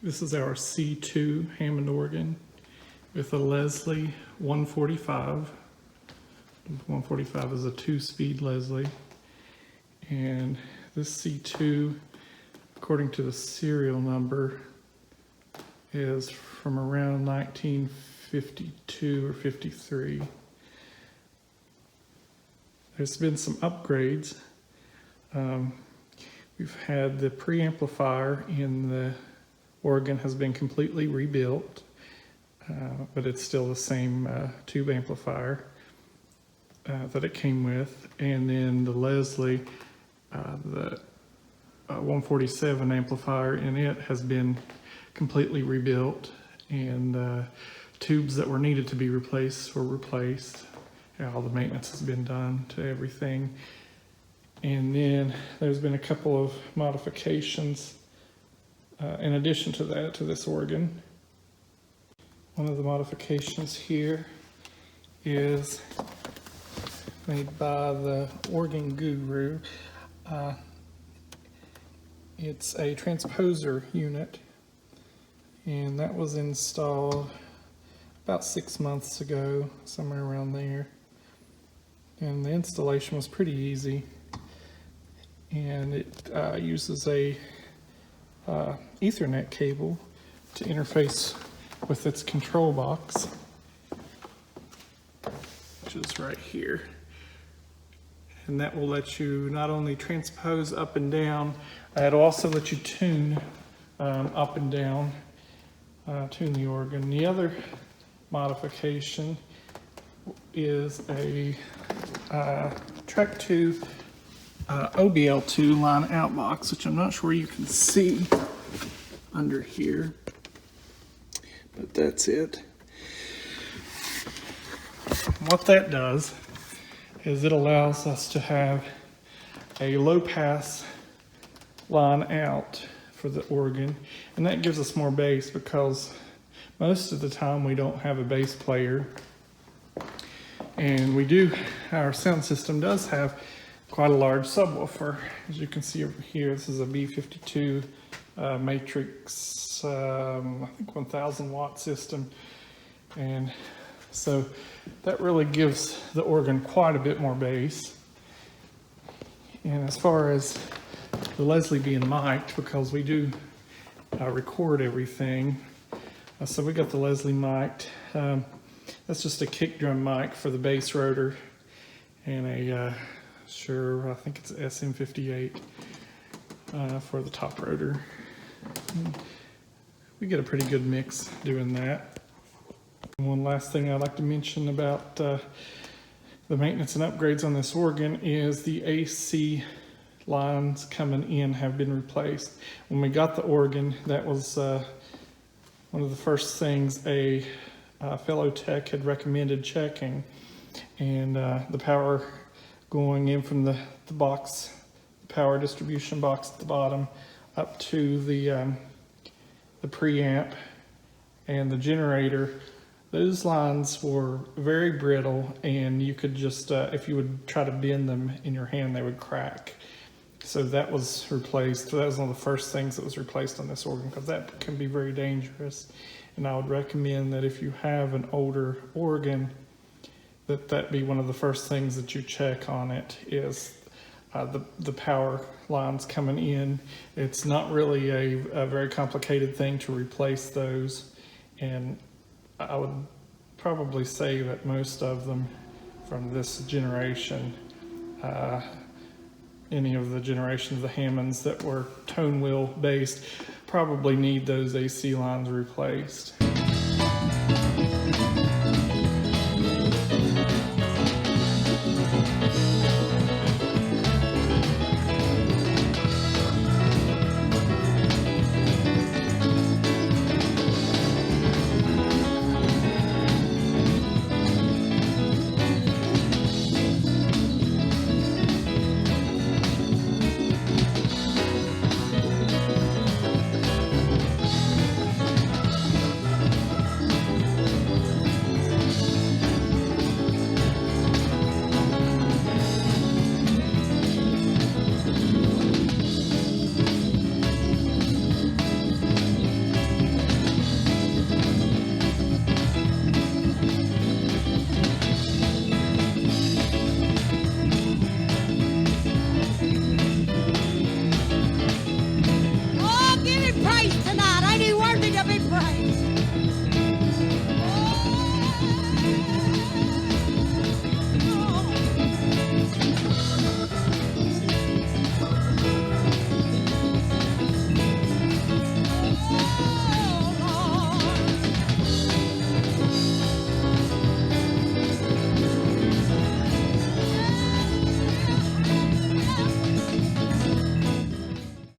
This is our C2 Hammond organ with a Leslie 145. 145 is a 2-speed Leslie. And this C2, according to the serial number, is from around 1952 or 53. There's been some upgrades. We've had the preamplifier in the organ has been completely rebuilt, but it's still the same tube amplifier that it came with. And then the Leslie, the 147 amplifier in it has been completely rebuilt, and tubes that were needed to be replaced were replaced. All the maintenance has been done to everything. And then there's been a couple of modifications in addition to that, to this organ. One of the modifications here is made by the organ guru. It's a transposer unit, and that was installed about 6 months ago, somewhere around there. And the installation was pretty easy, and it uses a Ethernet cable to interface with its control box, which is right here. And that will let you not only transpose up and down, it'll also let you tune up and down, tune the organ. The other modification is a Track 2 OBL2 line out box, which I'm not sure you can see under here, but that's it. What that does is it allows us to have a low pass line out for the organ, and that gives us more bass because most of the time we don't have a bass player. And our sound system does have quite a large subwoofer. As you can see over here, this is a B52 Matrix, I think 1000 watt system. And so that really gives the organ quite a bit more bass. And as far as the Leslie being mic'd, because we do record everything, so we got the Leslie mic'd. That's just a kick drum mic for the bass rotor, and I think it's SM58 for the top rotor. We get a pretty good mix doing that. One last thing I'd like to mention about the maintenance and upgrades on this organ is the AC lines coming in have been replaced. When we got the organ, that was one of the first things a fellow tech had recommended checking, and the power going in from the box, the power distribution box at the bottom, up to the preamp and the generator, those lines were very brittle, and you could just, if you would try to bend them in your hand, they would crack. So that was replaced. That was one of the first things that was replaced on this organ, because that can be very dangerous. And I would recommend that if you have an older organ, that be one of the first things that you check on it is the power lines coming in. It's not really a very complicated thing to replace those, and I would probably say that most of them from this generation, any of the generations of the Hammonds that were Tonewheel based, probably need those AC lines replaced.